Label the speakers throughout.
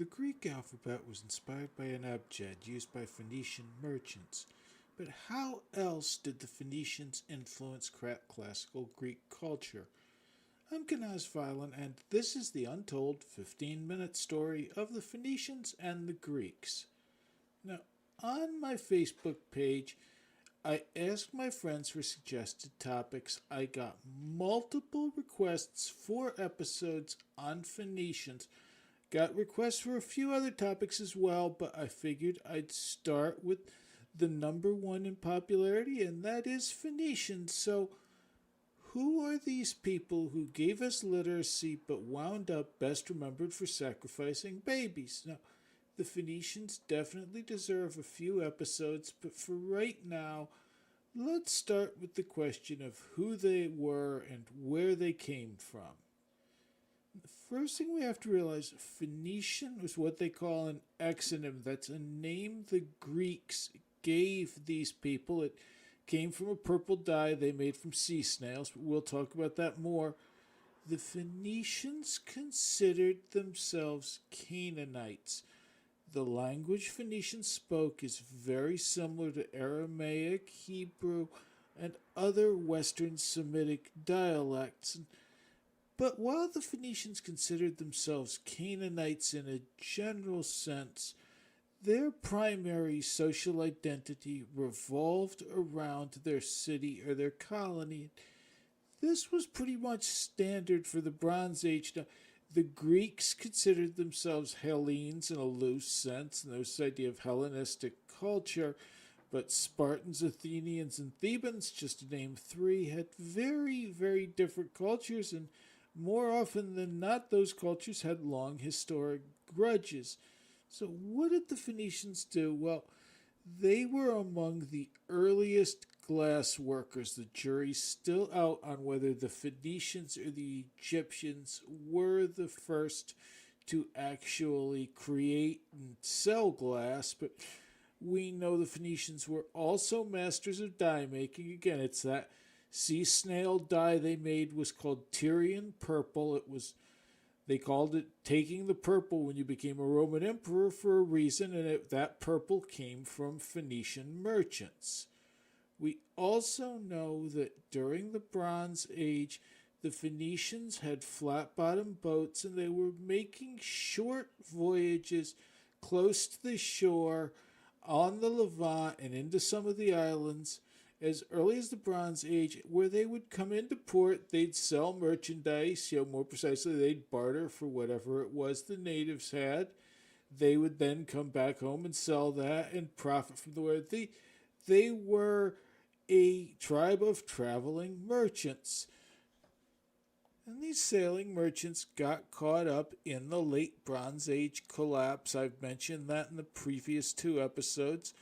Speaker 1: The Greek alphabet was inspired by an abjad used by Phoenician merchants. But how else did the Phoenicians influence classical Greek culture? I'm Ganaz Violin, and this is the Untold 15-minute story of the Phoenicians and the Greeks. Now, on my Facebook page, I asked my friends for suggested topics. I got multiple requests for episodes on Phoenicians. Got requests for a few other topics as well, but I figured I'd start with the number one in popularity, and that is Phoenicians. So, who are these people who gave us literacy but wound up best remembered for sacrificing babies? Now, the Phoenicians definitely deserve a few episodes, but for right now, let's start with the question of who they were and where they came from. The first thing we have to realize, Phoenician was what they call an exonym. That's a name the Greeks gave these people. It came from a purple dye they made from sea snails, but we'll talk about that more. The Phoenicians considered themselves Canaanites. The language Phoenicians spoke is very similar to Aramaic, Hebrew, and other Western Semitic dialects. But while the Phoenicians considered themselves Canaanites in a general sense, their primary social identity revolved around their city or their colony. This was pretty much standard for the Bronze Age. Now, the Greeks considered themselves Hellenes in a loose sense, and there's this idea of Hellenistic culture, but Spartans, Athenians, and Thebans, just to name three, had very, very different cultures, and more often than not, those cultures had long historic grudges. So, what did the Phoenicians do? Well, they were among the earliest glass workers. The jury's still out on whether the Phoenicians or the Egyptians were the first to actually create and sell glass, but we know the Phoenicians were also masters of dye making. Again, it's that sea snail dye they made was called Tyrian purple. They called it taking the purple when you became a Roman emperor for a reason, and that purple came from Phoenician merchants. We also know that during the Bronze Age, the Phoenicians had flat-bottomed boats, and they were making short voyages close to the shore on the Levant and into some of the islands as early as the Bronze Age, where they would come into port, they'd sell merchandise, more precisely, they'd barter for whatever it was the natives had. They would then come back home and sell that and profit from the word. They were a tribe of traveling merchants. And these sailing merchants got caught up in the late Bronze Age collapse. I've mentioned that in the previous two episodes.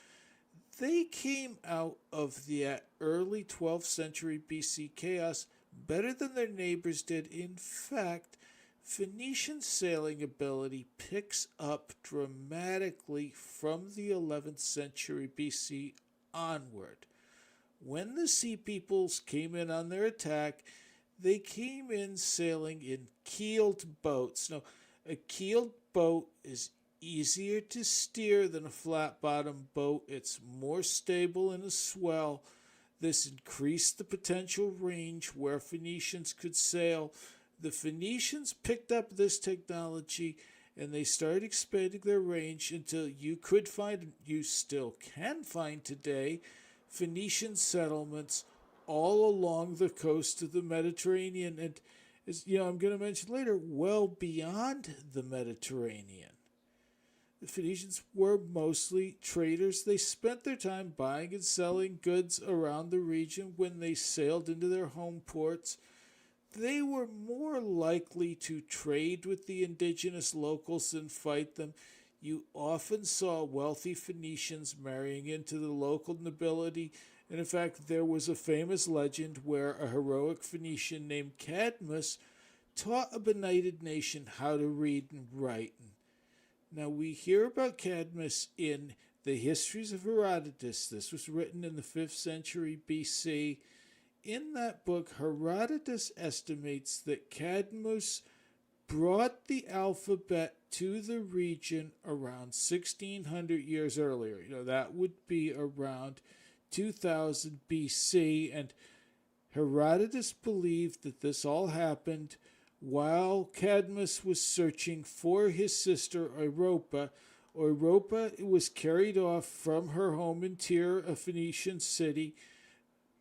Speaker 1: They came out of the early 12th century BC chaos better than their neighbors did. In fact, Phoenician sailing ability picks up dramatically from the 11th century BC onward. When the Sea Peoples came in on their attack, they came in sailing in keeled boats. Now, a keeled boat is easier to steer than a flat-bottomed boat. It's more stable in a swell. This increased the potential range where Phoenicians could sail. The Phoenicians picked up this technology and they started expanding their range until you could find, and you still can find today, Phoenician settlements all along the coast of the Mediterranean, and as I'm going to mention later, well beyond the Mediterranean. The Phoenicians were mostly traders. They spent their time buying and selling goods around the region when they sailed into their home ports. They were more likely to trade with the indigenous locals than fight them. You often saw wealthy Phoenicians marrying into the local nobility, and in fact, there was a famous legend where a heroic Phoenician named Cadmus taught a benighted nation how to read and write. Now, we hear about Cadmus in the Histories of Herodotus. This was written in the 5th century BC. In that book, Herodotus estimates that Cadmus brought the alphabet to the region around 1600 years earlier. That would be around 2000 BC, and Herodotus believed that this all happened while Cadmus was searching for his sister Europa. Europa was carried off from her home in Tyre, a Phoenician city,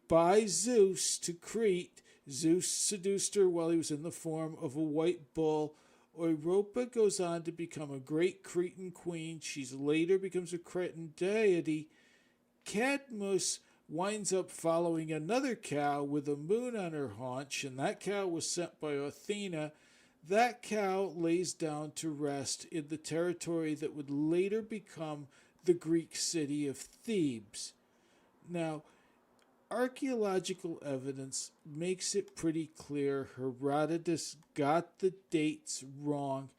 Speaker 1: by Zeus to Crete. Zeus seduced her while he was in the form of a white bull. Europa goes on to become a great Cretan queen. She later becomes a Cretan deity. Cadmus winds up following another cow with a moon on her haunch, and that cow was sent by Athena. That cow lays down to rest in the territory that would later become the Greek city of Thebes. Now, archaeological evidence makes it pretty clear Herodotus got the dates wrong,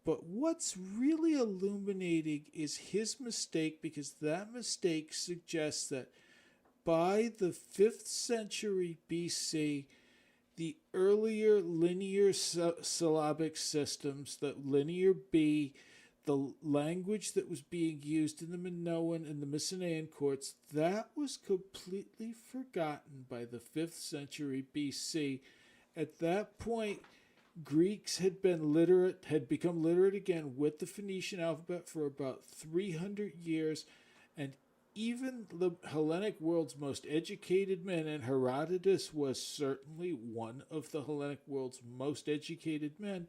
Speaker 1: but what's really illuminating is his mistake, because that mistake suggests that by the 5th century BC, the earlier linear syllabic systems, the linear B, the language that was being used in the Minoan and the Mycenaean courts, that was completely forgotten by the 5th century BC. At that point, Greeks had become literate again with the Phoenician alphabet for about 300 years, and even the Hellenic world's most educated men, and Herodotus was certainly one of the Hellenic world's most educated men,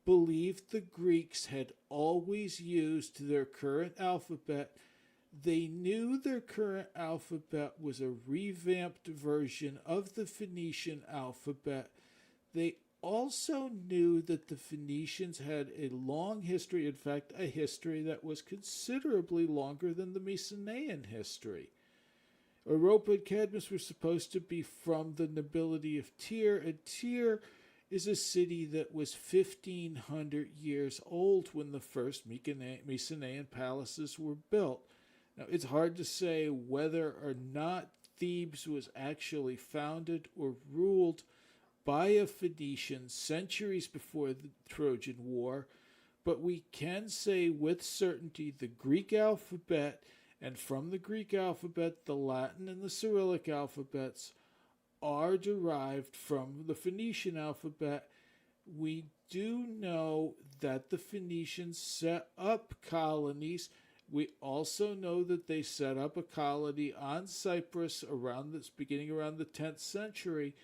Speaker 1: believed the Greeks had always used their current alphabet. They knew their current alphabet was a revamped version of the Phoenician alphabet. They also knew that the Phoenicians had a long history, in fact, a history that was considerably longer than the Mycenaean history. Europa and Cadmus were supposed to be from the nobility of Tyre, and Tyre is a city that was 1,500 years old when the first Mycenaean palaces were built. Now, it's hard to say whether or not Thebes was actually founded or ruled by a Phoenician centuries before the Trojan War, but we can say with certainty the Greek alphabet, and from the Greek alphabet, the Latin and the Cyrillic alphabets are derived from the Phoenician alphabet. We do know that the Phoenicians set up colonies. We also know that they set up a colony on Cyprus beginning around the 10th century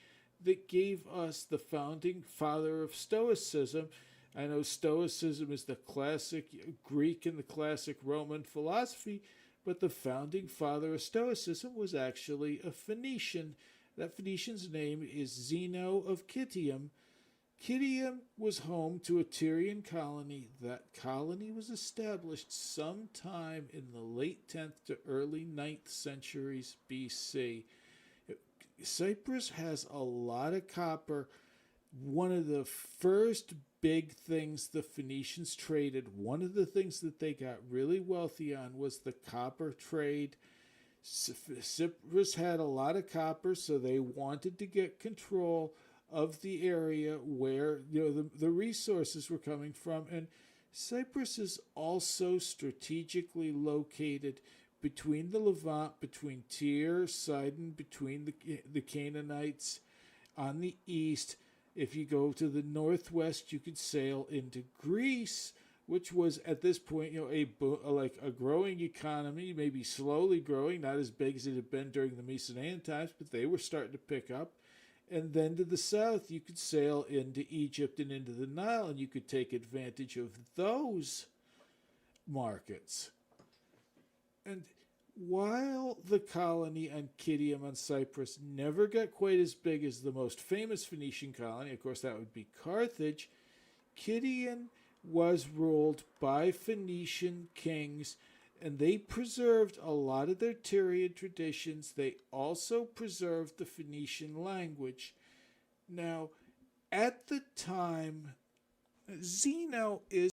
Speaker 1: that gave us the founding father of Stoicism. I know Stoicism is the classic Greek and the classic Roman philosophy, but the founding father of Stoicism was actually a Phoenician. That Phoenician's name is Zeno of Citium. Citium was home to a Tyrian colony. That colony was established sometime in the late 10th to early 9th centuries BC. Cyprus has a lot of copper. One of the first big things the Phoenicians traded, one of the things that they got really wealthy on, was the copper trade. Cyprus had a lot of copper, so they wanted to get control of the area where the resources were coming from. And Cyprus is also strategically located between the Levant, between Tyre, Sidon, between the Canaanites on the east. If you go to the northwest, you could sail into Greece, which was at this point, a growing economy, maybe slowly growing, not as big as it had been during the Mycenaean times, but they were starting to pick up. And then to the south, you could sail into Egypt and into the Nile, and you could take advantage of those markets. And while the colony on Citium on Cyprus never got quite as big as the most famous Phoenician colony, of course that would be Carthage, Citium was ruled by Phoenician kings, and they preserved a lot of their Tyrian traditions. They also preserved the Phoenician language. Now, at the time, Zeno is